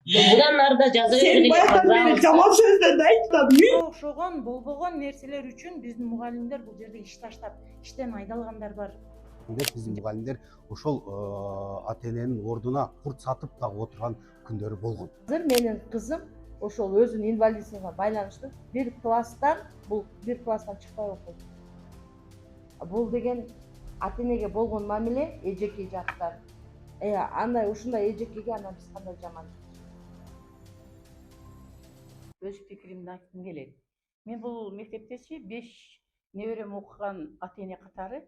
Bundan narda жаза Sen берген баягыдан бери жаман сөздөрдү айтып Окшогон болбогон нерселер үчүн биздин мугалимдер бул жерде иш таштап, иштен айдалгандар бар. Биздин мугалимдер ошол ата эненин ордуна курт сатып дагы отурган күндөрү болгон. Азыр менин кызым ошол өзүнүн инвалиддигине байланыштуу бир класстан чыкпай окуйт. Бул деген ата энеге болгон мамиле эжеке жактан. Андай ушундай эжекеге анан биз кандай жаман. Өз пикиримди айткым келет. Мен бул мектептечи 5 неберем окуган ата эне катары,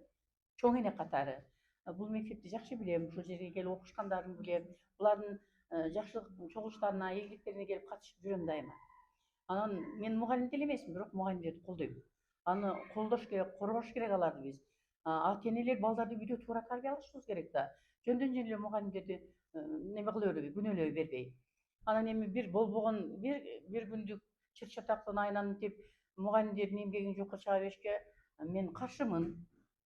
чоң эне катары бул мектепти жакшы билем, ушул жерге келип окушкандарын билем. Булардын жакшылык чогулуштарына, ийгиликтерине келип катышып жүрөм дайыма. Анан мен мугалим деле эмесмин, бирок мугалимдерди колдойм. Аны колдош керек, коргош керек аларды биз. Ата энелер балдарды үйдө туура тарбиялашыбыз керек да. Жөндөн жөн эле мугалимдерди неме кыла бербей, күнөөлөй бербей. Анан эми бир болбогон бир күндүк чыр чатактан айлантып мугалимдердин эмгегин жокко чыга беришке мен каршымын.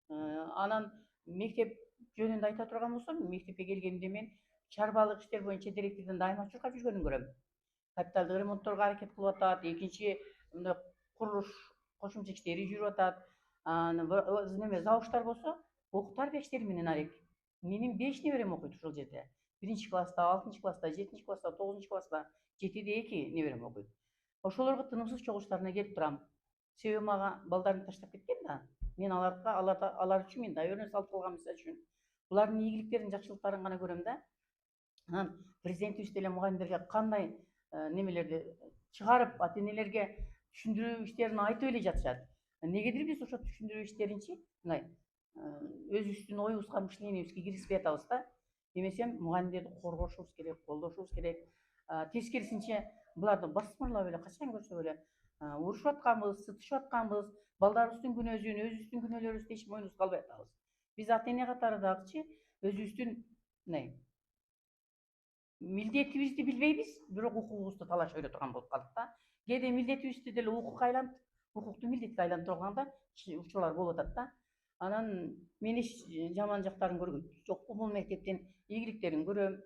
Анан мектеп жөнүндө айта турган болсом, мектепке келгенимде мен чарбалык иштер боюнча директордун дайыма чуркап жүргөнүн көрөм. Капиталдык ремонтторго аракет кылып атат, экинчи мындай курулуш кошумча иштери жүрүп атат. Неме завуштар болсо окуу тарбия иштери менен алек. Менин 5 неберем окуйт ушул жерде. 1-класста, 6-класста, 7-класста, 9-класста, 7-де 2 неберем окуйт. Ошолорго тынымсыз чогулуштарына келип турам. Себеби мага балдарын таштап кеткен да. Мен алар үчүн мен да өрнө салып калган мисалы үчүн. Булардын ийгиликтерин, жакшылыктарын гана көрөм да. Анан президентибиз деле мугалимдерге кандай немелерди чыгарып, ата энелерге түшүндүрүү иштерин айтып эле жатышат. Негедир биз ошо түшүндүрүү иштеринчи мындай өзүбүздүн оюбузга, мышлениебизге киргизбей атабыз да. Демесем мугалимдерди коргошубуз керек, колдошубуз керек. Тескерисинче буларды басмырлап эле качан көрсөк эле урушуп атканбыз, сытышып атканбыз, балдарыбыздын күнөөсүн, өзүбүздүн күнөөлөрүбүздү эч мойнубузга албай атабыз. Биз ата эне катары дагычы өзүбүздүн мындай милдетибизди билбейбиз, бирок укугубузду талашып бере турган болуп калдык да. Кээде милдетибизди деле укукту милдетке айлантып турганда учурлар болуп атат да. Анан мен эч жаман жактарын көргөм жокмун. Бул мектептин ийгиликтерин көрөм,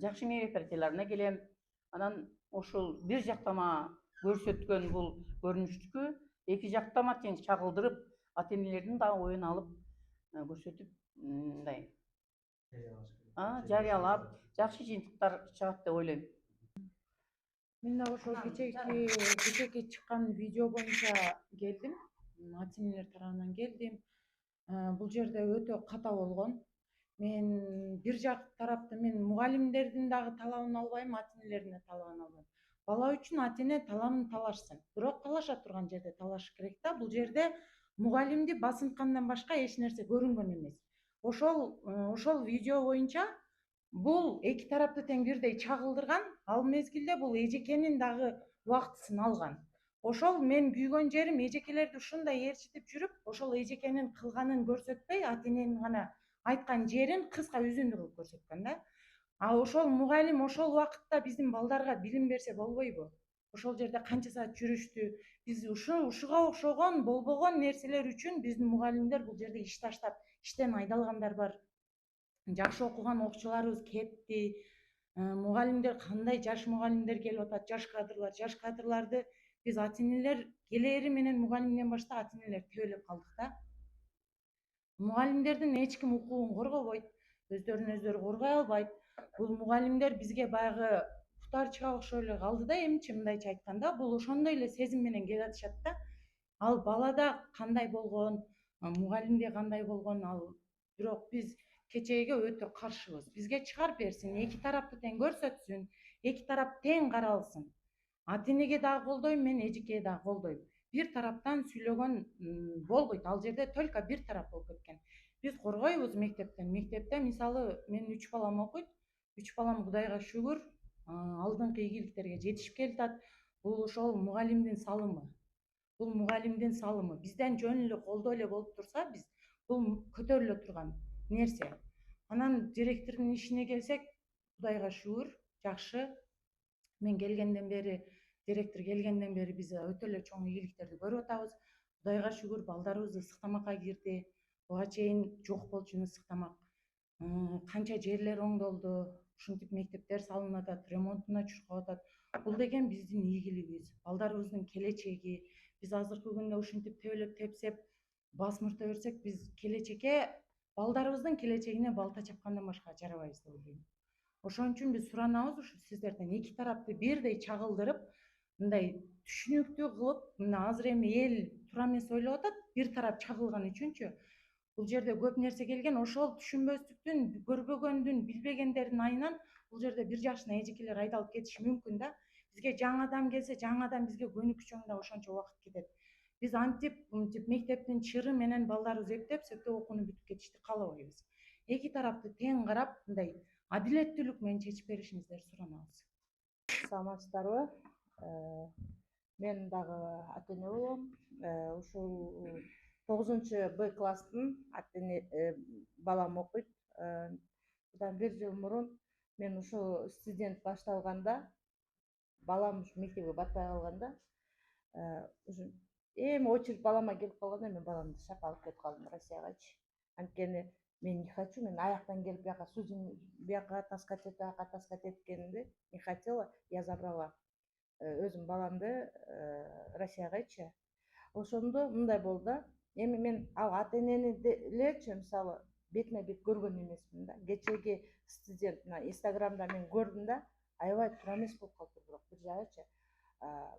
жакшы мероприятияларына келем. Анан ушул бир жактама көрсөткөн бул көрүнүштүкү эки жактама тең чагылдырып, ата энелердин дагы оюн алып көрсөтүп мындай жарыялап жакшы жыйынтыктар чыгат деп ойлойм. Мен дагы ошол кечээки чыккан видео боюнча келдим. Ата энелер тарабынан келдим. Бул жерде өтө ката болгон. Мен бир жак тарапты мен мугалимдердин дагы талабын албайм, ата энелердин талабын албайм. Бала үчүн ата эне талабын талашсын. Бирок талаша турган жерде талаш керек да. Бул жерде мугалимди басынткандан башка эч нерсе көрүнгөн эмес. Ошол видео боюнча бул эки тарапты тең бирдей чагылдырган. Ал мезгилде бул эжекенин дагы убактысын алган. Ошол мен күйгөн жерим эжекелерди ушундай ээрчитип жүрүп, ошол эжекенин кылганын көрсөтпөй, ата эненин гана айткан жерин кыска үзүндү кылып көрсөткөн да. Ошол мугалим ошол убакытта биздин балдарга билим берсе болбойбу? Ошол жерде канча саат жүрүштү. Биз ушуга окшогон болбогон нерселер үчүн биздин мугалимдер бул жерде иш таштап, иштен айдалгандар бар. Жакшы окуган окуучуларыбыз кетти. Мугалимдер кандай жаш мугалимдер келип атат, жаш кадрларды биз ата энелер келери менен мугалимден башта ата энелер тебелеп калдык да. Мугалимдердин эч ким укугун коргобойт, өздөрүн өздөрү коргой албайт. Бул мугалимдер бизге баягы кутарчыга окшой эле калды да, эмчи мындайча айтканда, бул ошондой эле сезим менен келип атышат да. Ал балада кандай болгон, мугалимде кандай болгон, бирок биз кечээге өтө каршыбыз. Бизге чыгарып берсин, эки тарапты тең көрсөтсүн, эки тарап тең каралсын. Ата энеге дагы колдойм, мен эжекеге дагы колдойм. Бир тараптан сүйлөгөн болбойт. Ал жерде только бир тарап болуп кеткен. Биз коргойбуз мектептен. Мектепте мисалы менин 3 балам окуйт. 3 балам Кудайга шүгүр алдыңкы ийгиликтерге жетишип келатат. Бул ошол мугалимдин салымы. Бул мугалимдин салымы. Бизден жөн эле колдоо эле болуп турса, биз бул көтөрүлө турган нерсе. Анан директордун ишине келсек, Кудайга шүгүр, жакшы. Мен келгенден бери, директор келгенден бери биз өтө эле чоң ийгиликтерди көрүп атабыз. Кудайга шүгүр, балдарыбыз ысык тамакка кирди. Буга чейин жок болчу ысык тамак. Канча жерлер оңдолду. ушинтип мектептер салынып атат, ремонтуна чуркап атат. Бул деген биздин ийгилигибиз, балдарыбыздын келечеги. Биз азыркы күндө ушинтип төбөлөп тепсеп, басмырта берсек, биз келечекке, балдарыбыздын келечегине балта чапкандан башка жарабайбыз деп ойлойм. Ошон үчүн биз суранабыз ушу сиздерден эки тарапты бирдей чагылдырып, мындай түшүнүктүү кылып, мына азыр эми эл туура эмес ойлоп атат, бир тарап чагылган үчүнчү. Бул жерде көп нерсе келген, ошол түшүнбөстүктүн, көрбөгөндүн, билбегендердин айынан бул жерде бир жашына эжекелер айдалып кетиши мүмкүн да. Бизге жаңыдан келсе, жаңыдан бизге көнүкчөң да ошончо убакыт кетет. Биз антип мектептин чыры менен балдарыбыз эптеп окууну бүтүп кетишти каалабайбыз. Эки тарапты тең карап, мындай адилеттүүлүк менен чечип беришиңиздерди суранабыз. Саламатсыздарбы? Мен дагы ата эне болом. Ушул 9-Б класстын балам окуйт. Мындан 1 жыл мурун мен ушул студент башталганда, балам ушу мектепке батпай калганда, ушу эми очередь балама келип калганда, мен баламды шап алып кетип калдым Россиягачы. Анткени мен не хочу, мен аяктан келип бияка бияка таскать эткенимди не хотела, я забрала өзүм баламды Россиягачы. Ошондо мындай болду да. Эми мен ал ата энени делечи мисалы бетме бет көргөн эмесмин да. Кечеги студент мына Инстаграмда мен көрдүм да, аябай туура эмес болуп калыптыр бирок бир жагычы.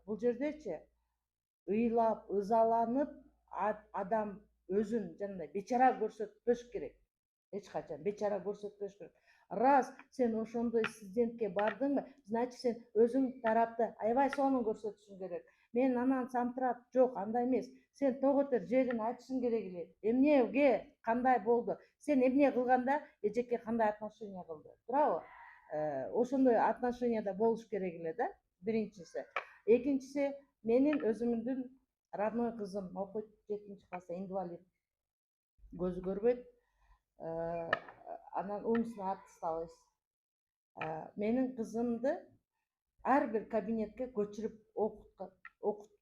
Бул жердечи ыйлап, ызаланып адам өзүн жандай бечара көрсөтпөш керек. Эч качан бечара көрсөтпөш керек. Раз сен ошондой студентке бардыңбы, значит сен өзүң тарапты аябай сонун көрсөтүшүң керек. Мен анан самтырап, жок, андай эмес. Сен тоготер жерин айтышың керек эле. Эмнеге, кандай болду? Сен эмне кылганда эжекке кандай отношение кылды? Туурабы? Ошондой отношенияда болуш керек эле да, биринчиси. Экинчиси, менин өзүмдүн родной кызым окуйт 7-класста, инвалид. Көзү көрбөйт. Анан умственно отсталость. Менин кызымды ар бир кабинетке көчүрүп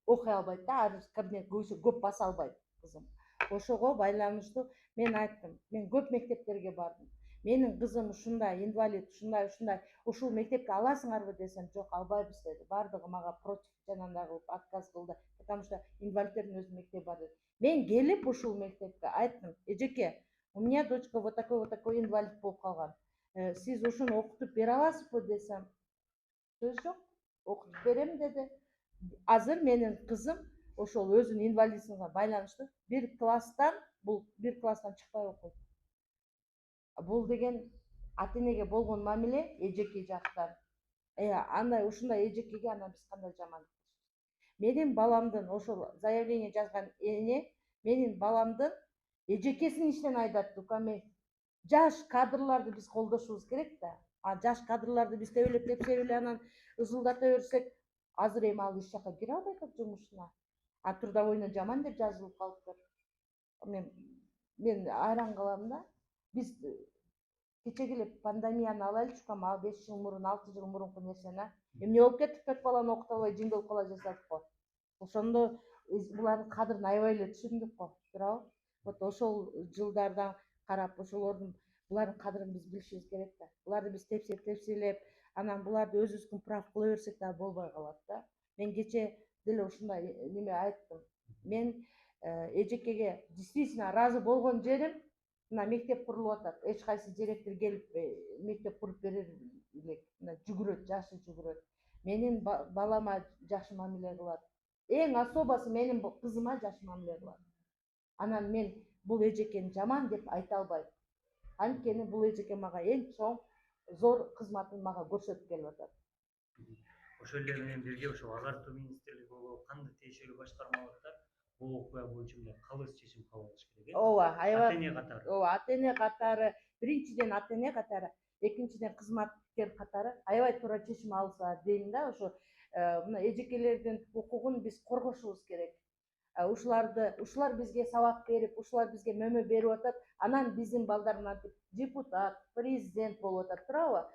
окуй албайт да, ар бир кабинетке көп баса албайт кызым. Ошого байланыштуу мен айттым, мен көп мектептерге бардым. Менин кызым ушундай инвалид, ушундай, ушул мектепке аласыңарбы десем, жок, албайбыз деди. Бардыгы мага против жанагындай кылып отказ кылды, потому что инвалидтердин өз мектеби бар деди. Мен келип ушул мектепке айттым, эжеке, у меня дочка вот такой инвалид болуп калган. Сиз ушуну окутуп бере аласызбы десем, сөз жок, окутуп берем деди. Азыр менин кызым ошол өзүнүн инвалиддигине байланыштуу бир класстан чыкпай окуйт. Бул деген ата энеге болгон мамиле эжеке жактан. Андай ушундай эжекеге анан биз кандай жамандык кылышыбыз. Менин баламдын ошол заявление жазган эне менин баламдын эжекесин иштен айдатты. Жаш кадрларды биз колдошубуз керек да. Жаш кадрларды биз төбөлөп тепсек эле анан ызылдата берсек, азыр эми ал эч жака кире албай атат жумушуна. Трудовойуна жаман деп жазылып калыптыр. Мен айран калам да. Биз кечеги эле пандемияны алайлычы, ал 5 жыл мурун, 6 жыл мурунку нерсени. Эмне болуп кетти? 4 баланы окута албай жиң болуп кала жаздадык го. Ошондо булардын кадырын аябай эле түшүндүк го, туурабы? Вот ошол жылдардан карап, ошолордун булардын кадырын биз билишибиз керек да. Буларды биз тепселеп, анан буларды өзүбүздүн прав кыла берсек да болбой калат да. Мен кече деле ушундай неме айттым. Мен эжекеге действительно разы болгон жерим, мына мектеп курулуп атат. Эч кайсы директор келип мектеп куруп берер элек. Мына жүгүрөт, жашы жүгүрөт. Менин балама жакшы мамиле кылат. Эң особасы менин кызыма жакшы мамиле кылат. Анан мен бул эжекени жаман деп айта албайм. Анткени бул эжеке мага эң чоң зор кызматын мага көрсөтүп келип атат. Ошол эле менен бирге ошо агартуу министрлиги болобу, кандай тиешелүү башкармалыктар бул окуя боюнча мындай калыс чечим кабыл алыш керек. Ооба, аябай. Ата эне катары. Ооба, ата эне катары, биринчиден ата эне катары, экинчиден кызматкер катары аябай туура чечим алса дейм да. Ошо мына эжекелердин укугун биз коргошубуз керек. Ушулар бизге сабак берип, ушулар бизге мөмө берип атат. Анан биздин балдар депутат, президент болуп атат, туурабы?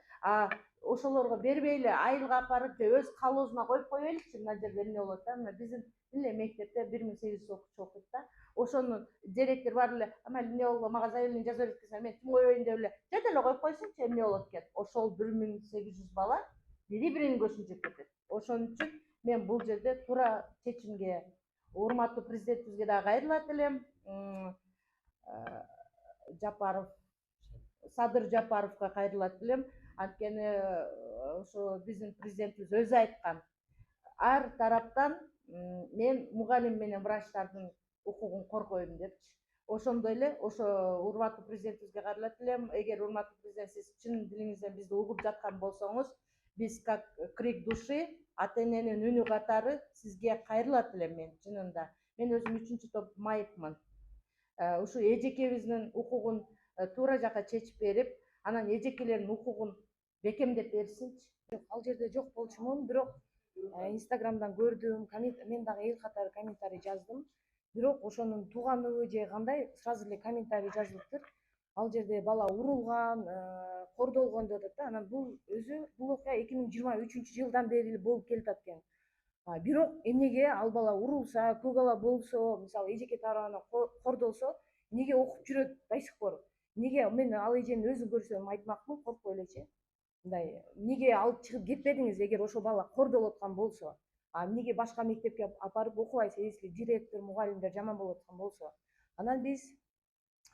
ошолорго бербей айылга апарып же өз колхозуна коюп койбойлучу, мына жерде эмне болот да, мына биздин эле мектепте 1800 окуучу окуйт да, ошонун директор барып эле ама эмне болгон мага заявление жаза берет десе мен ким койбойн деп эле жа деле коюп койсунчу эмне болот экен. Ошол 1800 бала бири биринин көзүн жеп кетет. Ошон үчүн мен бул жерде туура чечимге урматтуу президентибизге дагы кайрылат элем. Жапаров Садыр Жапаровго кайрылат элем. Анткени ошо биздин президентибиз өзү айткан. Ар тараптан мен мугалим менен врачтардын укугун коргойм депчи. Ошондой эле ошо урматтуу президентибизге кайрылат элем. Эгер урматтуу президент сиз чын дилиңизден бизди угуп жаткан болсоңуз, биз как крик души, ата-эненин үнү катары сизге кайрылат элем мен чынында. Мен өзүм 3-топ майыпмын. Ушу эжекебиздин укугун туура жакка чечип берип, анан эжекелердин укугун бекемдеп берсинчи. Ал жерде жок болчумун, бирок инстаграмдан көрдүм, мен дагы эл катары комментарий жаздым. Бирок ошонун тууганыбы же кандай сразу эле комментарий жазылыптыр. Ал жерде бала урулган, кордолгон деп атат да. Анан бул окуя 2023-жылдан бери эле болуп келатат экен. Бирок эмнеге ал бала урулса, көк ала болсо, мисалы эжеке тарабынан кордолсо, эмнеге окуп жүрөт до сих пор? Эмнеге мен ал эжени өзүн көрсөм айтмакмын, коркпой элечи. Мындай, эмнеге алып чыгып кетпедиңиз эгер ошол бала кордолуп аткан болсо? Эмнеге башка мектепке апарып окубайсыз, если директор, мугалимдер жаман болуп аткан болсо? Анан биз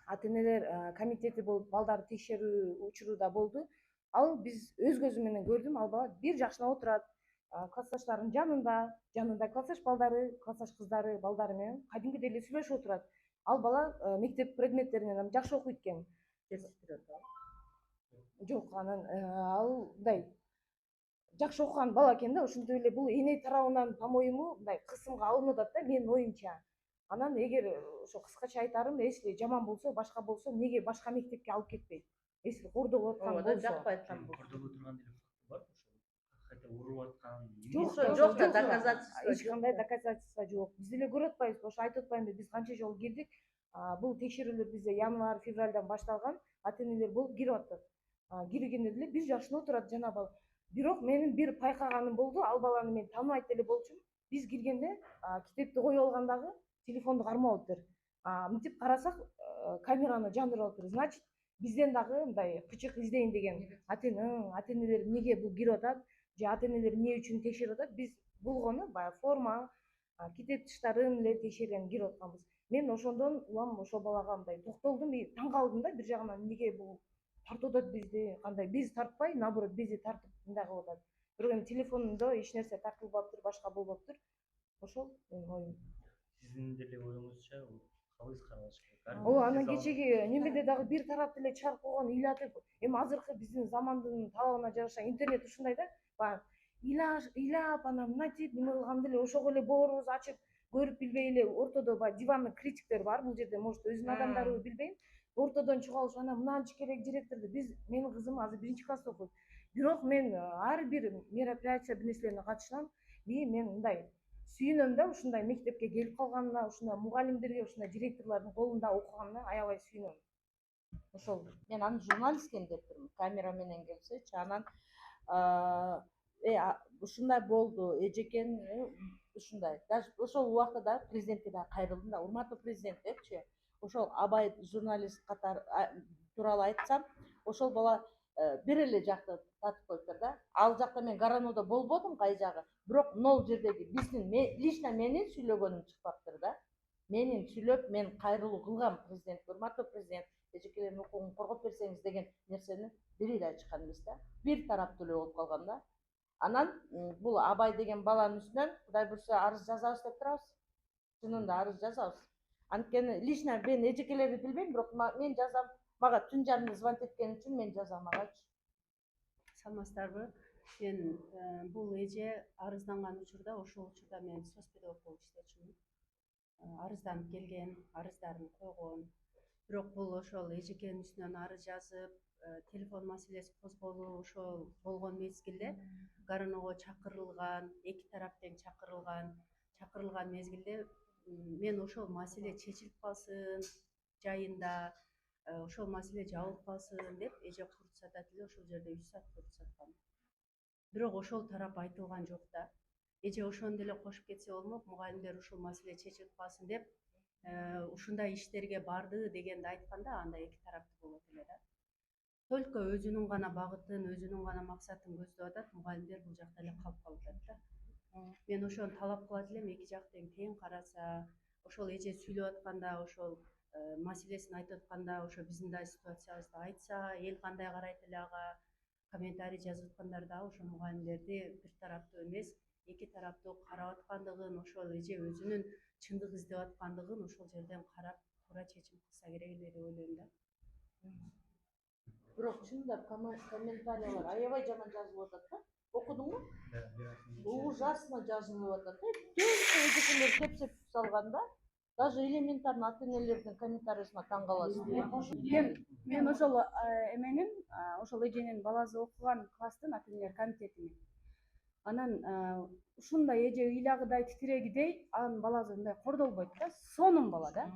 ата-энелер комитети болуп балдарды текшерүү учуру да болду. Ал биз өз көзүм менен көрдүм, ал бала бир жакшына отурат. Классташтарынын жанында классташ балдары, классташ кыздары, балдары менен кадимкидей эле сүйлөшүп отурат. Ал бала мектеп предметтеринен жакшы окуйт экен. Жок, анан ал мындай жакшы окуган бала экен да, ошентип эле бул эне тарабынан, по-моему, мындай кысымга алынып атат да, менин оюмча. Анан эгер ошо кыскача айтарым, если жаман болсо, башка болсо, эмнеге башка мектепке алып кетпейт? Если кордолуп аткан болсо. Жакпай аткан болсо. Кордолуп отурган деле факты барбы ошол? Кайта уруп аткан. Жок да, доказательство эч кандай доказательство жок. Биз деле көрүп атпайбызбы? Ошо айтып атпаймынбы? Биз канча жолу кирдик. Бул текшерүүлөр бизде январь, февралдан башталган. Ата-энелер болуп кирип атат. Киргенде деле бир жакшына отурат жана бала. Бирок менин бир пайкаганым болду, ал баланы мен тааныбайт эле болчумун. Биз киргенде китепти коюп алгандагы телефонду кармаптыр. Мынтип карасак, камераны жандырып алыптыр. Значит, бизден дагы мындай кычык издейин деген ата-энелер эмнеге бул кирип атат, же ата-энелер эмне үчүн текшерип атат? Биз болгону баягы форма, китеп тыштарын эле текшерген кирип атканбыз. Мен ошондон улам ошол балага мындай токтолдум и таң калдым да, бир жагынан эмнеге бул тартып атат бизди, кандай биз тартпай, наоборот бизи тартып мындай кылып атат. Бирок эми телефонунда эч нерсе тартылбаптыр, башка болбоптур. Ошол менин оюм. Сиздин деле оюңузча калыс каралыш керек. Анан кечеги немеде дагы бир тарап деле чыгарып койгон ыйлатып, эми азыркы биздин замандын талабына жараша интернет ушундай да, баягы ыйлап анан мынтип неме кылганда эле ошого эле боорубузду ачып көрүп билбей эле ортодо баягы диванный критиктер бар. Бул жерде может өзүнүн адамдарыбы билбейм. Ортодон чыгып анан мынанчы керек директорду. Менин кызым азыр 1-класста окуйт. Бирок мен ар бир мероприятие бир нерселерине катышам. Мен мындай сүйүнөм да, ушундай мектепке келип калганына, ушундай мугалимдерге, ушундай директорлордун колунда окуганына аябай сүйүнөм. Ошол мен аны журналист экен деп турмун. Камера менен келсечи, анан ушундай болду. Эжекен ушундай. Даже ошол убакта да президентке да кайрылдым да, урматтуу президент депчи. Ошол Абай журналист катары тууралуу айтсам, ошол бала бир эле жакты тартып коюптур да. Ал жакта мен Гарановдо болбодум, кай жагы. Бирок нол жердеги биздин лично менин сүйлөгөнүм чыкпаптыр да. Менин сүйлөп, мен кайрылуу кылгам президент, урматтуу президент, эжекелердин укугун коргоп берсеңиз деген нерсени бир эле чыккан эмес да. Бир тараптуу эле болуп калган да. Анан бул Абай деген баланын үстүнөн Кудай буйрса арыз жазабыз деп турабыз. Чынында арыз жазабыз. Анткени лично мен эжекелерди билбейм, бирок мен жазам. Мага түн жарымда звонить эткени үчүн мен жазам агачы. Саламатсыздарбы? Мен бул эже арызданган учурда, ошол учурда мен соцпедагог болуп иштечүмүн. Арызданып келген, арыздарын койгон. Бирок бул ошол эжекенин үстүнөн арыз жазып, телефон маселеси козголуп ошол болгон мезгилде Гарановго чакырылган, эки тарап тең чакырылган мезгилде мен ошол маселе чечилип калсын жайында ошол маселе жабылып калсын деп эже курт сатат эле ошол жерде 3 саат курт саткан. Бирок ошол тарап айтылган жок да. Эже ошону деле кошуп кетсе болмок, мугалимдер ушул маселе чечилип калсын деп ушундай иштерге барды дегенди айтканда анда эки тараптуу болот эле да. Только өзүнүн гана багытын, өзүнүн гана максатын көздөп атат, мугалимдер бул жакта эле калып калып атат да. Мен ошону талап кылат элем, эки жак тең караса, ошол эже сүйлөп атканда, ошол маселесин айтып атканда, ошо биздин да ситуациябызды айтса, эл кандай карайт эле ага, комментарий жазып аткандар да ошо мугалимдерди бир тараптуу эмес, эки тараптуу карап аткандыгын, ошол эже өзүнүн чындык издеп аткандыгын ошол жерден карап туура чечим кылса керек эле деп ойлойм да. Бирок чындап комментарийлер аябай жаман жазылып атат да. Окудуңбу? Ужасно жазылып атат да. Түнкү эжекелер кепсеп салганда, даже элементарно ата-энелердин комментарийсине таң каласың. Мен ошол эменин, ошол эженин баласы окуган класстын ата-энелер комитетимин. Анан ушундай эже ыйлагыдай титирегидей анын баласы мындай кордолбойт да, сонун бала да.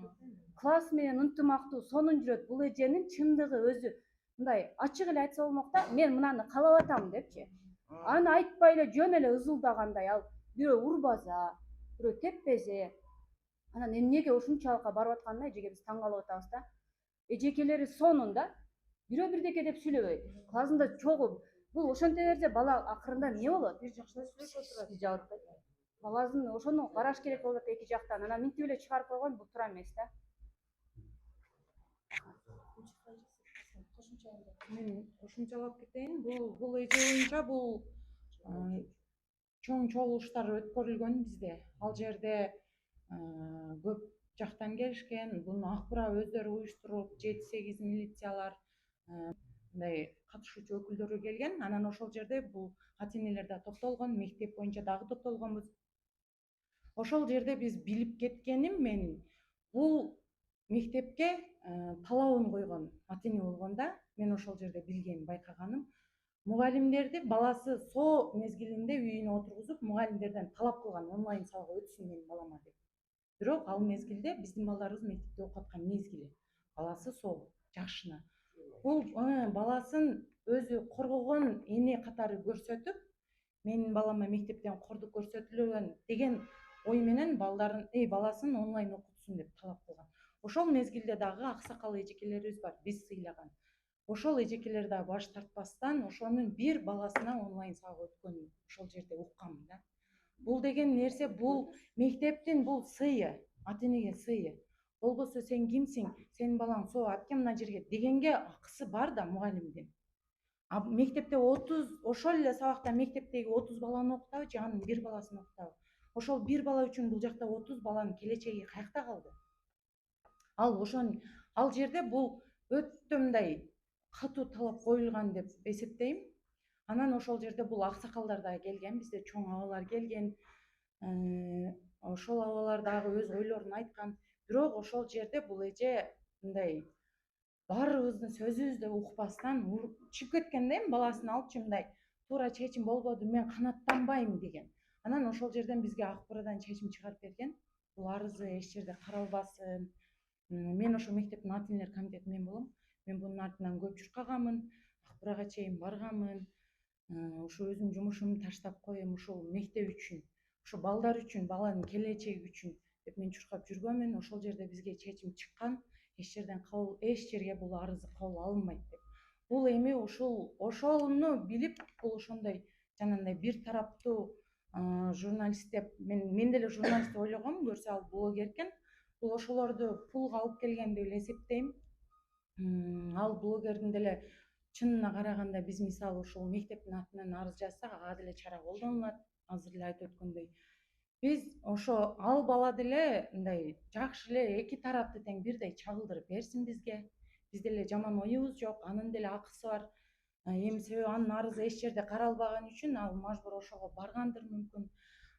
Класс менен ынтымактуу, сонун жүрөт. Бул эженин чындыгы өзү мындай ачык эле айтса болмок да, мен мынаны каалап атам депчи. Аны айтпай эле жөн эле ызылдагандай, ал бирөө урбаза, бирөө теппезе. Анан эмнеге ушунчалыкка барып атканына эжеге биз таң калып атабыз да. Эжекелери сонун да. Бирөө бирдеке деп сүйлөбөйт. Классында чогуу бул ошонте берсе бала акырында эмне болот? Бир жакшылап сүйлөп отурат. Жабыркайт. Баласын ошону караш керек болот эки жактан. Анан минтип эле чыгарып койгон бул туура эмес да. Мен кошумчалап кетейин. Бул эже боюнча бул чоң чогулуштар өткөрүлгөн бизде. Ал жерде көп жактан келишкен, буну ак бура өздөрү уюштуруп, 7-8 милициялар мындай катышуучу өкүлдөрү келген. Анан ошол жерде бул ата-энелер да токтолгон, мектеп боюнча дагы токтолгонбуз. Ошол жерде биз билип кеткеним менин бул мектепке талабын койгон ата-эне болгонда, мен ошол жерде билгеним, байкаганым, мугалимдерди баласы соо мезгилинде үйүнө отургузуп, мугалимдерден талап кылган онлайн сабак өтсүн менин балама деп. Бирок ал мезгилде биздин балдарыбыз мектепте окуп аткан мезгили. Баласы соо, жакшына. Бул баласын өзү коргогон эне катары көрсөтүп, менин балама мектептен кордук көрсөтүлгөн деген ой менен баласын онлайн окутсун деп талап кылган. Ошол мезгилде дагы аксакал эжекелерибиз бар, биз сыйлаган. Ошол эжекелер да баш тартпастан ошонун бир баласына онлайн сабак өткөнүн ошол жерде укканмын да. Бул деген нерсе, бул мектептин бул сыйы, ата-энеге сыйы. Болбосо сен кимсиң, сенин балаң соо, атке мына жерге дегенге акысы бар да мугалимдин. А мектепте 30, ошол эле сабакта мектептеги 30 баланы окутабы же анын бир баласын окутабы? Ошол бир бала үчүн бул жакта 30 баланын келечеги каякта калды? Ал жерде бул өтө мындай катуу талап коюлган деп эсептейм. Анан ошол жерде бул аксакалдар да келген, бизде чоң абалар келген. Ошол абалар дагы өз ойлорун айткан. Бирок ошол жерде бул эже мындай баарыбыздын сөзүбүздү укпастан чыгып кеткен да, баласын алыпчы мындай туура чечим болбоду, мен канааттанбайм деген. Анан ошол жерден бизге ак бурадан чечим чыгарып берген. Бул арызы эч жерде каралбасын. Мен ошо мектептин ата-энелер комитетинен болом. Мен бунун артынан көп чуркаганмын, ак бурага чейин барганмын. Ошо өзүмдүн жумушумду таштап коем ушул мектеп үчүн, ошо балдар үчүн, баланын келечеги үчүн деп мен чуркап жүргөнмүн. Ошол жерде бизге чечим чыккан, эч жерге бул арызы кабыл алынбайт деп. Бул эми ошону билип, бул ошондой жанагындай бир тараптуу журналист деп, мен деле журналист деп ойлогом, көрсө ал блогер экен. Бул ошолорду пулга алып келген деп эле эсептейм. Ал блогердин деле чынына караганда биз мисалы ушул мектептин атынан арыз жазсак, ага деле чара колдонулат. Азыр эле айтып өткөндөй. Биз ошо ал бала деле мындай жакшы эле эки тарапты тең бирдей чагылдырып берсин бизге. Биз деле жаман оюбуз жок, анын деле акысы бар. Эми себеби анын арызы эч жерде каралбаган үчүн ал мажбур ошого баргандыр мүмкүн.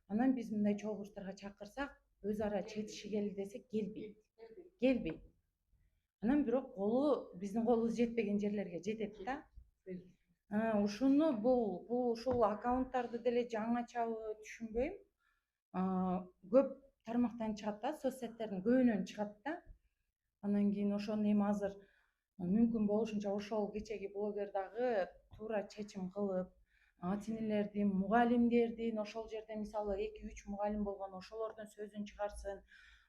Анан биз мындай чогулуштарга чакырсак, өз ара четиши келди десек келбейт. Анан бирок биздин колубуз жетпеген жерлерге жетет да. Ушул аккаунттарды деле жаңачабы түшүнбөйм. Көп тармактан чыгат да, соцсеттердин көбүнөн чыгат да. Анан кийин ошону эми азыр мүмкүн болушунча ошол кечеги блогер дагы туура чечим кылып, ата энелердин, мугалимдердин ошол жерде мисалы 2-3 мугалим болгон ошолордун сөзүн чыгарсын.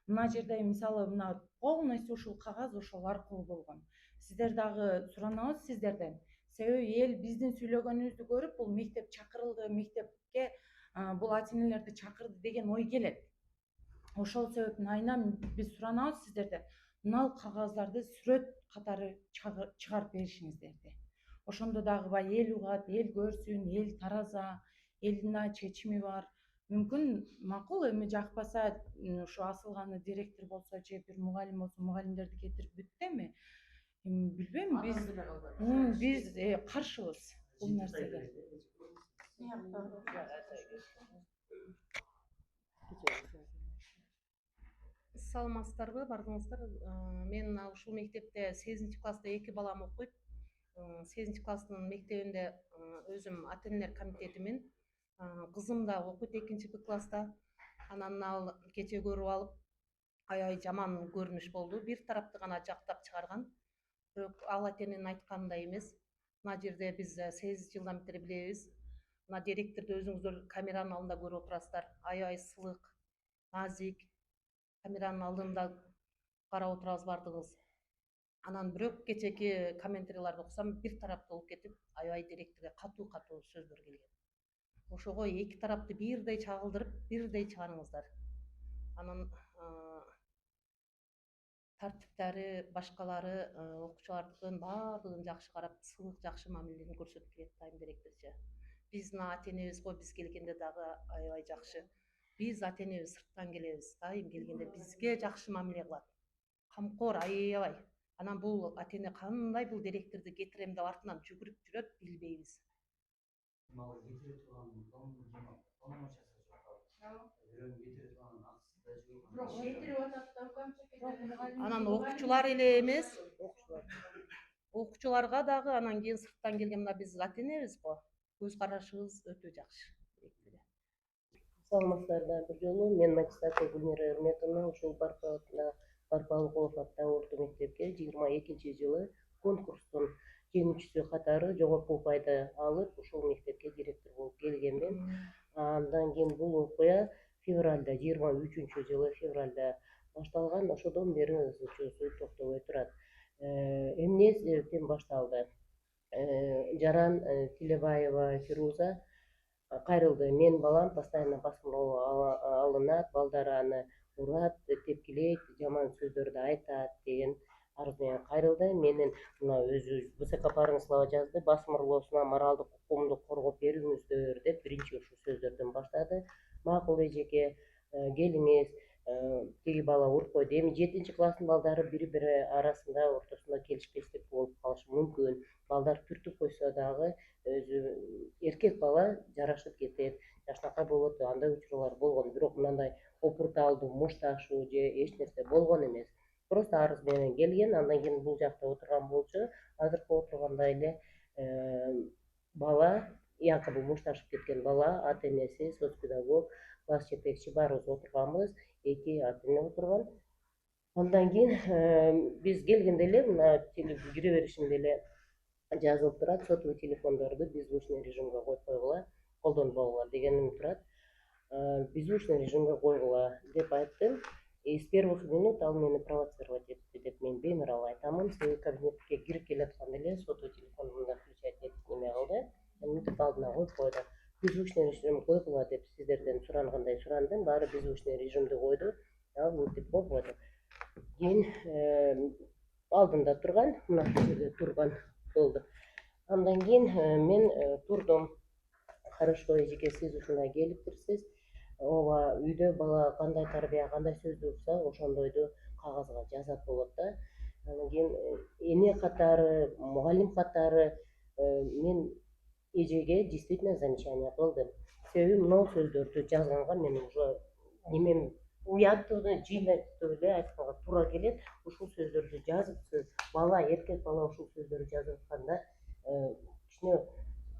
Мына жерде мисалы мына полностью ушул кагаз ошол аркылуу болгон. Сиздер дагы суранабыз сиздерден. Себеби эл биздин сүйлөгөнүбүздү көрүп бул мектеп чакырылды, мектепке бул ата энелерди чакырды деген ой келет. Ошол себептин айынан биз суранабыз сиздерден мына кагаздарды сүрөт катары чыгарып беришиңиздерди. Ошондо дагы баягы эл угат, эл көрсүн, эл тараза, элдин да чечими бар. Мүмкүн макул эми жакпаса ушу асылганы директор болсо же бир мугалим болсо мугалимдерди кетирип бүттү эми. Билбейм, биз каршыбыз бул нерсеге. Саламатсыздарбы, бардыңыздар. Мен ушул мектепте 8 класста 2 балам окуйт. 8 класстын мектебинде өзүм ата энелер комитетимин. Кызым да окуйт 2 класста. Анан ал кече көрүп алып, аябай жаман көрүнүш болду. Бир тарапты гана жактап чыгарган. Бирок ал ата эненин айтканындай эмес. Мына жерде биз 8 жылдан бери билебиз. Мына директорду өзүңүздөр камеранын алдында көрүп отурасыздар. Аябай сылык, назик. Камеранын алдында карап отурабыз бардыгыбыз. Анан бирок кечеки комментарийлерди окусам, бир тарапты болуп кетип, аябай директорго катуу сөздөр келген. Ошого эки тарапты бирдей чагылдырып, бирдей чыгарыңыздар. Анан тартиптери, башкалары окуучулардын баардыгын жакшы карап, сылык, жакшы мамилени көрсөтүп келет дайым директорчу. Биздин ата энебиз го биз келгенде дагы аябай жакшы. Биз ата энебиз сырттан келебиз, дайым келгенде бизге жакшы мамиле кылат. Камкор аябай. Анан бул ата эне кандай бул директорду кетирем деп артынан жүгүрүп жүрөт, билбейбиз. Мал кетире турган полномочиясы жок. Бирөөнү кетире турган акысы да жок. Анан окуучулар эле эмес, окуучуларга дагы анан кийин сырттан келген мына биз ата энебиз го. Көз карашыбыз өтө жакшы. Саламатсыздар бир жолу. Мен магистратура Гүлмира Өрметовна ушул Барпалыков аттуу орто мектепке 22-жылы конкурстун жеңүүчүсү катары жогорку упайды алып, ушул мектепке директор болуп келгенмин. Андан кийин бул окуя февралда 23-жылы февралда башталган. Ошодон бери ызчуусу токтобой турат. Эмне себептен башталды? Жаран Тилебаева Фируза кайрылды. Мен балам постоянно басмырлоо алынат, балдары аны урат, тепкилейт, жаман сөздөрдү айтат деген арыз менен кайрылды. Менин мына өзү высокопарный слова жазды. Басмырлоосуна моралдык укугумду коргоп бериңиздер деп биринчи ушул сөздөрдөн баштады. Макул эжеке, келиңиз, тиги бала уруп койду. Эми 7 класстын балдары бири-бири арасында ортосунда келишпестик болуп калышы мүмкүн. Балдар түртүп койсо дагы өзү эркек бала жарашып кетет, жакшынакай болот, андай учурлар болгон. Бирок мындай опурталдуу, мушташуу же эч нерсе болгон эмес. Просто арыз менен келген. Андан кийин бул жакта отурган болчу. Азыркы отургандай эле бала, якобы мушташып кеткен бала, ата энеси, соцпедагог, класс жетекчи баарыбыз отурганбыз. 2 ата эне отурган. Андан кийин биз келгенде эле мына кире беришинде эле жазылып турат, сотовый телефондорду беззвучный режимге коюп койгула, колдонбогула дегеним турат. Беззвучный режимге койгула деп айттым. С первых минут ал мени провоцировать этти деп мен бемерал айтамын. Себеби кабинетке кирип келатканда эле сотовый телефонумду включать этип неме кылды. Мынтип алдына коюп койду. Беззвучный режим койгула деп сиздерден сурангандай сурандым. Баары беззвучный режимди койду. Ал мынтип коюп койду. Кийин алдында турган, мына жерде турган болду. Андан кийин мен турдум. Хорошо, эжеке, сиз ушундай келиптирсиз. Ооба, үйдө бала кандай тарбия, кандай сөздү урса, ошондойду кагазга жазат болот да. Андан кийин эне катары, мугалим катары мен эжеге действительно замечание кылдым. Себеби мына сөздөрдү жазганга мен уже немем уяттууну, жыйнаттуу эле айтканга туура келет. Ушул сөздөрдү жазыпсыз, бала, эркек бала ушул сөздөрдү жазып атканда кичине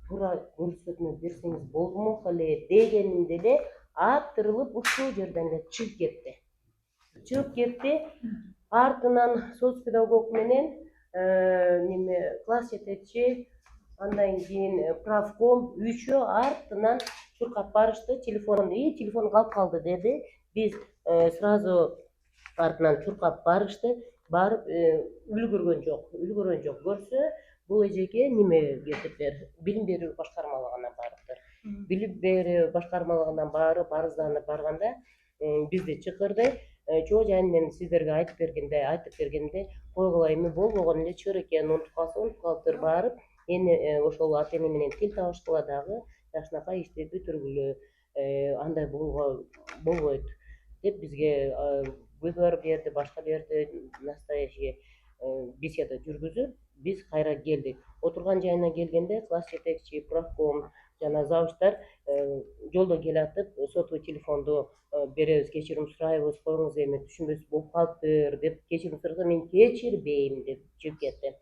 туура көрсөтмө берсеңиз болмок эле дегенимде эле аттырылып ушул жерден эле чыгып кетти. Артынан соцпедагог менен неме класс жетекчи, андан кийин правком үчөө артынан чуркап барышты. Телефон калып калды деди. Биз сразу артынан чуркап барышты. Барып үлгүргөн жок. Көрсө бул эжеке немеге кетиптир, билим берүү башкармалыгына барыптыр. Билим берүү башкармалыгынан барып арызданып барганда бизди чакырды. Чоо жайын мен сиздерге айтып бергенде койгула, эми болбогон эле чыр экенин унутуп калыптыр. Барып эми ошол ата эне менен тил табышкыла дагы жакшынакай ишти бүтүргүлө, андай болбойт деп бизге выговор берди, башка берди, настоящий беседа жүргүзүп, биз кайра келдик. Отурган жайына келгенде класс жетекчи, правком жана завучтар жолдо келатып сотовый телефонду беребиз, кечирим сурайбыз, коюңуз, эми түшүнбөс болуп калыптыр деп кечирим сураса, мен кечирбейм деп чыгып кетти.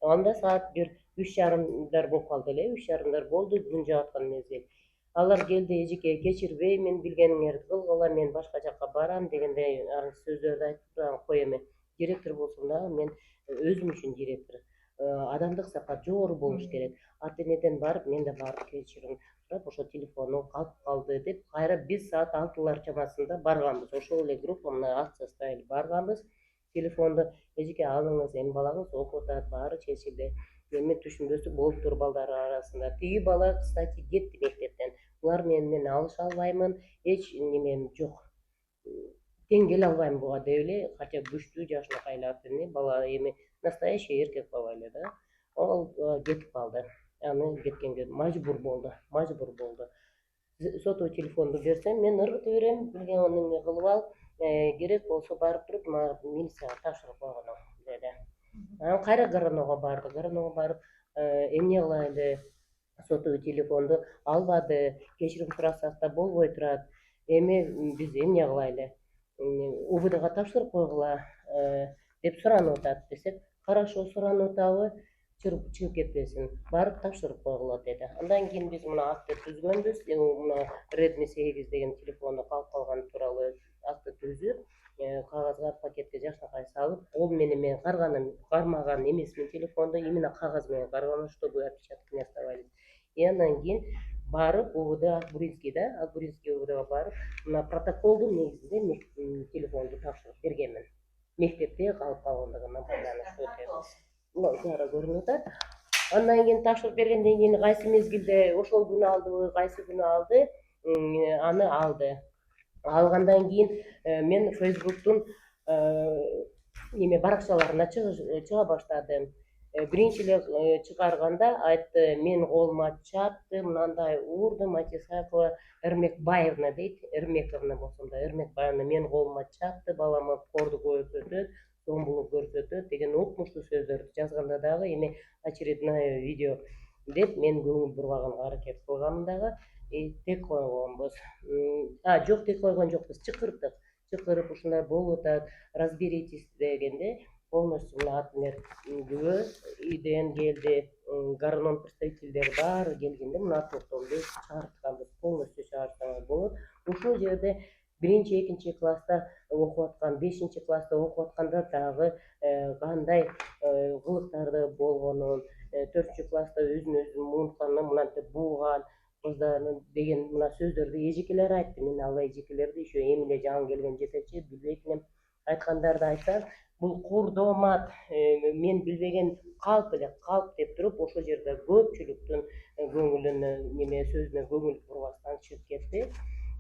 Анда саат 3:30 болуп калды эле, 3:30 болду, күн жаап аткан мезгил. Алар келди, эжеке кечирбеймин, билгениңерди кылгыла, мен башка жакка барам дегендей сөздөрдү айтып кой эми. Директор болсом дагы мен өзүм үчүн директор. Адамдык сапат жогору болуш керек. Ата энеден барып, мен да барып кечирим сурап, ошо телефону калып калды деп, кайра биз саат 6 чамасында барганбыз. Ошол эле группа мына акция ставили, барганбыз. Телефонду эжеке алыңыз, эми балаңыз окуп атат, баары чечилди. Эми түшүнбөсү болуптур балдар арасында. Тиги бала, кстати, кетти мектептен. Булар менен алыша албаймын, эч немем жок. Тең келе албайм буга деп эле, хотя күчтүү жакшынакай эле ата эне, бала эми настоящий эркек бала эле да. Ал кетип калды. Аны кеткенге мажбур болду. Сотовый телефонду берсем, мен ыргытып берем, билгениңе кылып ал, керек болсо барып туруп, милицияга тапшырып койгону деди. Анан кайра Горановго барып, эмне кылайлы, сотовый телефонду албады, кечирим сурасак да болбой турат. Эми биз эмне кылайлы? УВДга тапшырып койгула деп суранып атат десек, хорошо, суранып атабы, чыгып кетпесин, барып тапшырып койгула деди. Андан кийин биз мына акты түзгөнбүз, мына Redmi 8 деген телефону калып калганы тууралуу акты түзүп, кагазга, пакетке жакшынакай салып, кол менен мен кармаган эмесмин телефонду, именно кагаз менен кармаган, чтобы отпечаток не оставались. Андан кийин барып УВД Акбуринский УВДга барып, мына протоколдун негизинде телефонду тапшырып бергенмин. Мектепте калып калгандыгына байланыштуу. Жара көрүнүп атат. Андан кийин тапшырып бергенден кийин кайсы мезгилде ошол күнү алдыбы, кайсы күнү алды, аны алды. Алгандан кийин мен Facebooktун баракчаларына чыга баштадым. Биринчи эле чыгарганда айтты, мен колума чапты, мындай урду, Матисакова Эрмекбаевна дейт, Эрмековна болсом да, Эрмекбаевна мен колума чапты, балама корду көрсөтөт, зомбулук көрсөтөт деген укмуштуу сөздөрдү жазганда дагы, эми очередное видео деп мен көңүл бурбаганга аракет кылгам дагы, тек койгонбуз. Жок, тек койгон жокпуз, чакырып ушундай болуп атат, разберитесь дегенде, полностью мына атыңер күбө үйдөн келди, Горном представительдери баары келгенде мына токтомду чыгартканбыз, полностью чыгарсаңар болот. Ушул жерде 1-2 класста окуп аткан, 5 класста окуп атканда дагы кандай кылыктарды болгонун, 4 класста өзүн муунтканын, мынантип бууган кыздарын деген мына сөздөрдү эжекелер айтты. Мен ал эжекелерди еще эми эле жаңы келген жетекчи билбейт элем. Айткандарды айтсам, бул курдомат, мен билбеген калп деп туруп, ошол жерде көпчүлүктүн көңүлүнө, сөзүнө көңүл бурбастан чыгып кетти.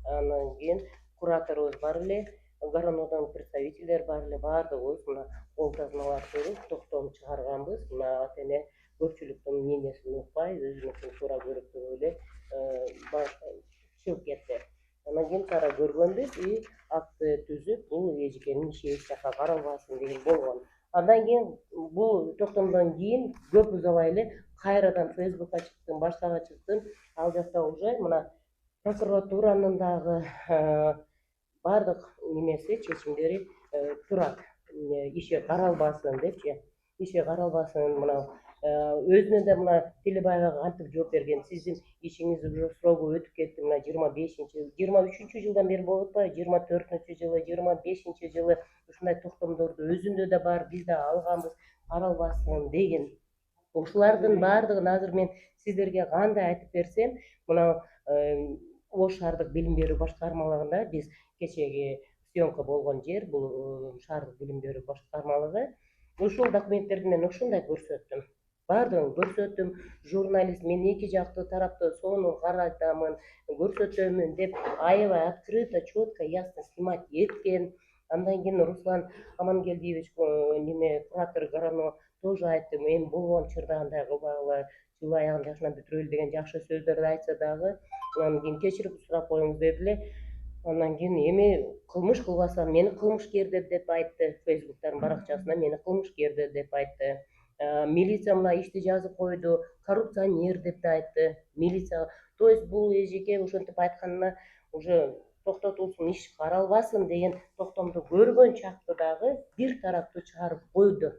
Андан кийин кураторубуз бар эле, Городон представительдер бар эле, баардыгыбыз мына кол тазмалар туруп токтом чыгарганбыз. Мына ата эне көпчүлүктүн мнениясын укпай, өзүнүкүн туура көрүп туруп эле чыгып кетти. Андан кийин кара көргөнбүз и акты түзүп, бул эжекенин иши эч жакка каралбасын деген болгон. Андан кийин бул токтомдон кийин көп узабай эле кайрадан Facebookка чыктым, башкага чыктым. Ал жакта уже мына прокуратуранын дагы баардык немеси, чечимдери турат. Иши каралбасын депчи. Иши каралбасын, мына өзүнө да мына Телебаева кантип жооп берген, сиздин ишиңиз уже срогу өтүп кетти, мына 23-жылдан бери болуп атпайбы, 24-жылы, 25-жылы ушундай токтомдорду өзүндө да бар, биз да алганбыз. каралбасын деген. Ушулардын баардыгын азыр мен сиздерге кандай айтып берсем, мына Ош шаардык билим берүү башкармалыгында биз кечеги съемка болгон жер, бул шаардык билим берүү башкармалыгы. Ушул документтерди мен ушундай көрсөттүм. Баардыгын көрсөттүм. Журналист мен эки жактуу тарапты соону каратамын, көрсөтөмүн деп аябай открыто, четко, ясно снимать эткен. Андан кийин Руслан Амангелдиевич, неме куратор ГРАНО тоже айтты, эми болгон чырдагында кылбагыла, жыл аягын жашынан бүтүрөлү деген жакшы сөздөрдү айтса дагы, анан кийин кечирип сурап коюңуз деди эле. Андан кийин эми кылмыш кылбасам мени кылмышкер деп айтты. Фейсбуктагы баракчасына мени кылмышкер деп айтты. Милиция мына ишти жазып койду, коррупционер деп да айтты. Милиция, то есть бул эжеке ошентип айтканына уже токтотулсун, иш каралбасын деген токтомду көргөн чакта дагы бир тараптуу чыгарып койду.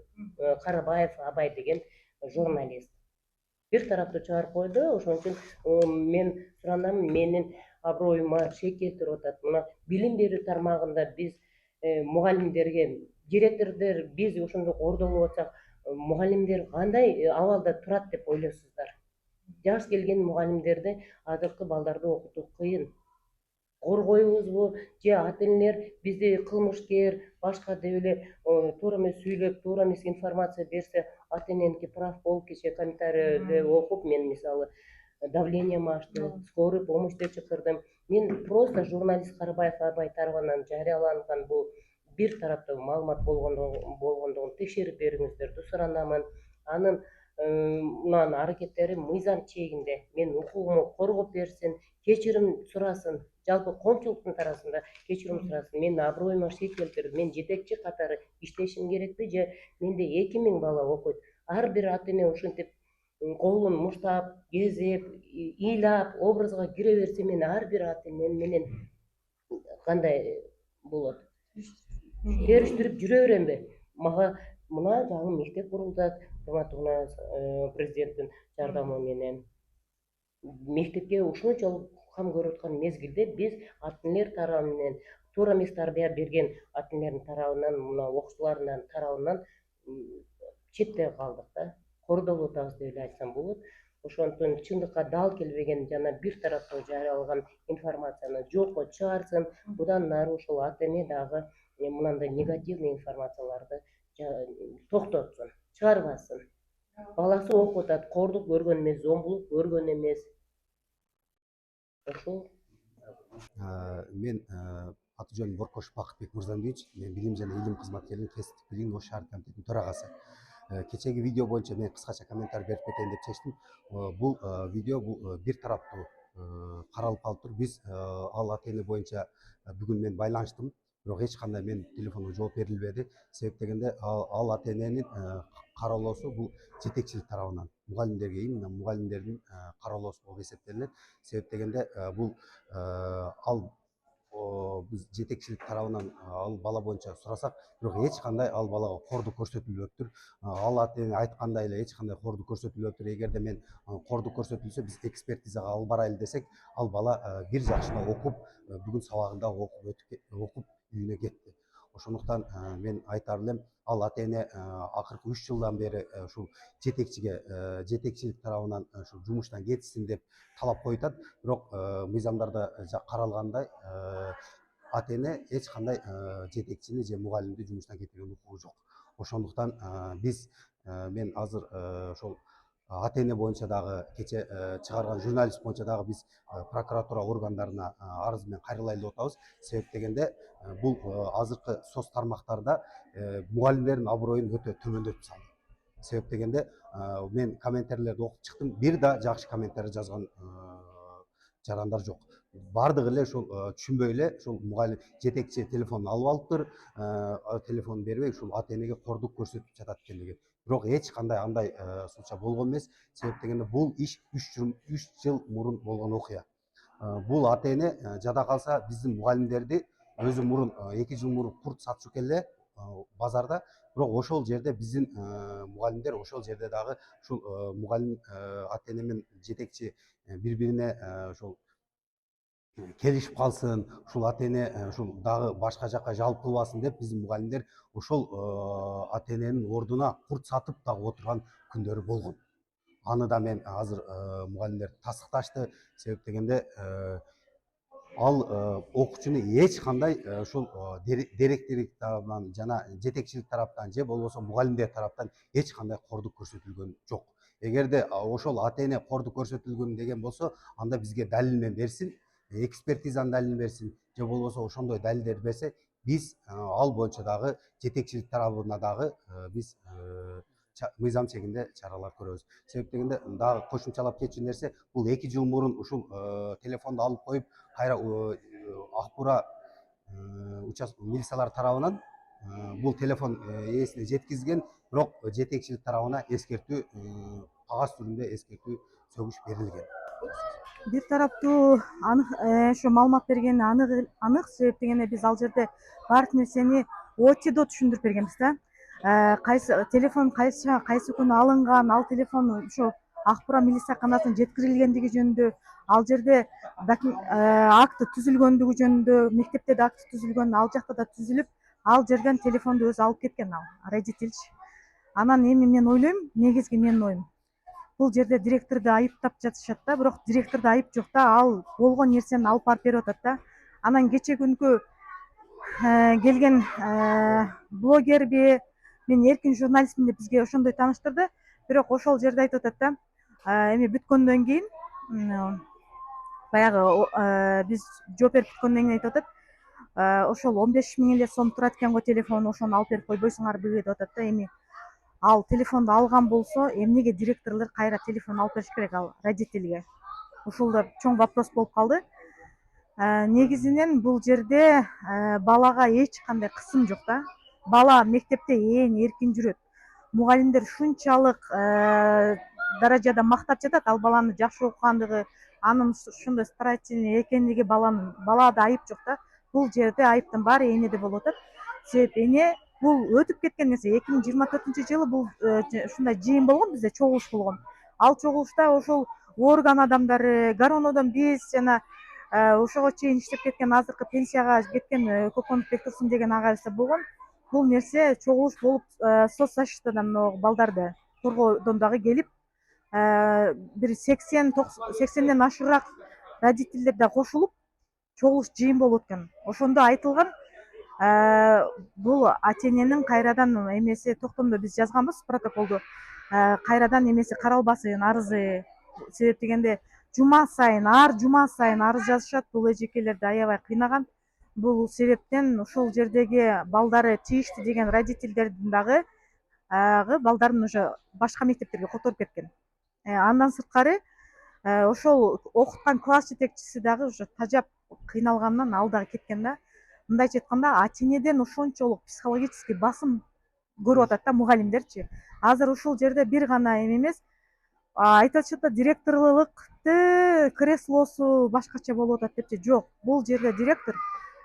Карабаев Абай деген журналист бир тараптуу чыгарып койду. Ошон үчүн мен сурандым, менин аброюма шек келтирип атат. Мына билим берүү тармагында биз мугалимдерге, директордор биз ошондой кордолуп атсак, мугалимдер кандай абалда турат деп ойлойсуздар? Жаш келген мугалимдерди азыркы балдарды окутуу кыйын. Коргойбузбу же ата энелер бизди кылмышкер, башка деп эле туура эмес сүйлөп, туура эмес информация берсе, ата эненики прав болуп, кечээ комментарийди окуп, мен мисалы давлением ашты, скорый помощь деп чакырдым. Мен просто журналист Карабаев Абай тарабынан жарыяланган бул бир тараптуу маалымат болгондугун текшерип бериңиздерди суранамын. Анын мынанын аракеттери мыйзам чегинде. Мен укугуму коргоп берсин, кечирим сурасын, жалпы коомчулуктун тарабында кечирим сурасын. Менин аброюма шек келтирип, мен жетекчи катары иштешим керекпи же менде 2000 бала окуйт. Ар бир ата эне ушинтип колун муштап, кезеп, ыйлап, образга кире берсе, мен ар бир ата эне менен кандай болот? Териштирип жүрө беремби? Мага мына жаңы мектеп курулат, президенттин жардамы менен. Мектепке ушунчалык кам көрүп аткан мезгилде биз ата энелер тарабы менен, туура эмес тарбия берген ата энелердин тарабынан, мына окуучулардын тарабынан четте калдык да. Кордолуп атабыз деп эле айтсам болот. Ошондуктан чындыкка дал келбеген жана бир тараптуу жарыялаган информацияны жокко чыгарсын. Будан нары ошол ата эне дагы мынандай негативный информацияларды токтотсун, чыгарбасын. Баласы окуп атат, кордук көргөн эмес, зомбулук көргөн эмес. Ошол. Мен аты жөнүм Боркош Бакытбек Мырзамбиевич, мен билим жана илим кызматкеринин кесиптик билим Ош шаар комитетинин төрагасы. Кечеги видео боюнча мен кыскача комментарий берип кетейин деп чечтим. Бул видео бул бир тараптуу каралып калыптыр. Биз ал ата эне боюнча бүгүн мен байланыштым, бирок эч кандай менин телефонума жооп берилбеди. Себеп дегенде ал ата эненин кароолоосу бул жетекчилик тарабынан, мугалимдерге, именно мугалимдердин кароолоосу болуп эсептелинет. Себеп дегенде бул ал биз жетекчилик тарабынан ал бала боюнча сурасак, бирок эч кандай ал балага кордук көрсөтүлбөптүр. Ал ата эне айткандай эле эч кандай кордук көрсөтүлбөптүр. Эгерде мен кордук көрсөтүлсө, биз экспертизага алып барайлы десек, ал бала бир жакшына окуп, бүгүн сабагында окуп үйүнө кетти. Ошондуктан мен айтар элем, ал ата эне акыркы 3 жылдан бери ушул жетекчилик тарабынан ушул жумуштан кетишсин деп талап коюп атат. Бирок мыйзамдарда каралгандай ата эне эч кандай жетекчини же мугалимди жумуштан кетирген укугу жок. Ошондуктан мен азыр ошол ата эне боюнча дагы кече чыгарган журналист боюнча дагы биз прокуратура органдарына арыз менен кайрылайлы деп атабыз. Себеп дегенде бул азыркы соц тармактарда мугалимдердин аброюн өтө төмөндөтүп салды. Себеп дегенде мен комментарийлерди окуп чыктым, бир да жакшы комментарий жазган жарандар жок. Бардыгы эле ушул түшүнбөй эле ушул мугалим жетекчи телефонун алып алыптыр, телефонун бербей ушул ата энеге кордук көрсөтүп жатат экендиги. Бирок эч кандай андай случай болгон эмес. Себеп дегенде бул иш 3 жыл мурун болгон окуя. Бул ата эне жада калса биздин мугалимдерди өзү мурун 2 жыл мурун курт сатчу экен базарда. Бирок ошол жерде биздин мугалимдер ошол жерде дагы ушул мугалим ата эне менен жетекчи бири-бирине ошол келишип калсын, ушул ата эне ушул дагы башка жакка жалп кылбасын деп биздин мугалимдер ошол ата эненин ордуна курт сатып дагы отурган күндөрү болгон. Аны да мен азыр мугалимдер тастыкташты. Себеп дегенде ал окуучуну эч кандай ушул директорлук тарабынан жана жетекчилик тараптан же болбосо мугалимдер тараптан эч кандай кордук көрсөтүлгөн жок. Эгерде ошол ата эне кордук көрсөтүлгөн деген болсо, анда бизге далил менен берсин, экспертизанын далилин берсин, же болбосо ошондой далилдерди берсе, биз ал боюнча дагы жетекчилик тарабына дагы биз мыйзам чегинде чаралар көрөбүз. Себеп дегенде дагы кошумчалап кетчү нерсе, бул 2 жыл мурун ушул телефонду алып коюп, кайра Акбура милициялар тарабынан бул телефон ээсине жеткизген, бирок жетекчилик тарабына эскертүү, кагаз түрүндө эскертүү сөгүш берилген. Бир тараптуу ошо маалымат бергени анык. Себеп дегенде биз ал жерде баардык нерсени ОЧДО түшүндүрүп бергенбиз да. Кайсы телефон кайсы күнү алынган, ал телефон ошо Акбура милицияканасына жеткирилгендиги жөнүндө, ал жерде акты түзүлгөндүгү жөнүндө, мектепте да акты түзүлгөн, ал жакта да түзүлүп, ал жерден телефонду өзү алып кеткен ал родительчи. Анан эми мен ойлойм, негизги менин оюм, бул жерде директорду айыптап жатышат да, бирок директордо айып жок да, ал болгон нерсени алып барып берип атат да. Анан кече күнкү келген блогерби, мен эркин журналистмин деп бизге ошондой тааныштырды. Бирок ошол жерде айтып атат да, эми бүткөндөн кийин, баягы биз жооп берип бүткөндөн кийин айтып атат, ошол 15.000 эле сом турат экен го телефон, ошону алып берип койбойсуңарбы деп атат да. Эми ал телефонду алган болсо, эмнеге директорлор кайра телефон алып бериш керек ал родительге? Ушул да чоң вопрос болуп калды. Негизинен бул жерде балага эч кандай кысым жок да. Бала мектепте ээн эркин жүрөт. Мугалимдер шунчалык даражада мактап жатат ал баланы жакшы окугандыгы, анын ушундай старательный экендиги балада айып жок да. Бул жерде айыптын баары энеде болуп атат. Себеп эне бул өтүп кеткен нерсе. 2024-жылы бул ушундай жыйын болгон, бизде чогулуш болгон. Ал чогулушта ошол орган адамдары, Гарондон биз жана ошого чейин иштеп кеткен, азыркы пенсияга кеткен Көкөнбек Турсун деген агайыбыз да болгон. Бул нерсе чогулуш болуп, соцзащитадан балдарды коргоодон дагы келип, бир 80-90ден ашыгыраак родительдер да кошулуп, чогулуш жыйын болуп өткөн. Ошондо айтылган, бул ата эненин кайрадан эмеси токтомдо биз жазганбыз протоколду, кайрадан эмеси каралбасын, арызы. Себеп дегенде жума сайын арыз жазышат, бул эжекелерди аябай кыйнаган. Бул себептен ошол жердеги балдары тийиштүү деген родительдердин дагы балдарын уже башка мектептерге которуп кеткен. Андан сырткары ошол окуткан класс жетекчиси дагы уже тажап кыйналганынан ал дагы кеткен да. Мындайча айтканда, ата энеден ошончолук психологический басым көрүп атат да мугалимдерчи. Азыр ушул жерде бир гана эмес, айтып атышат да, директорлукту креслосу башкача болуп атат депчи. Жок, бул жерде директор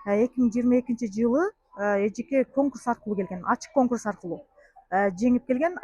2022-жылы эжеке конкурс аркылуу келген, ачык конкурс аркылуу жеңип келген.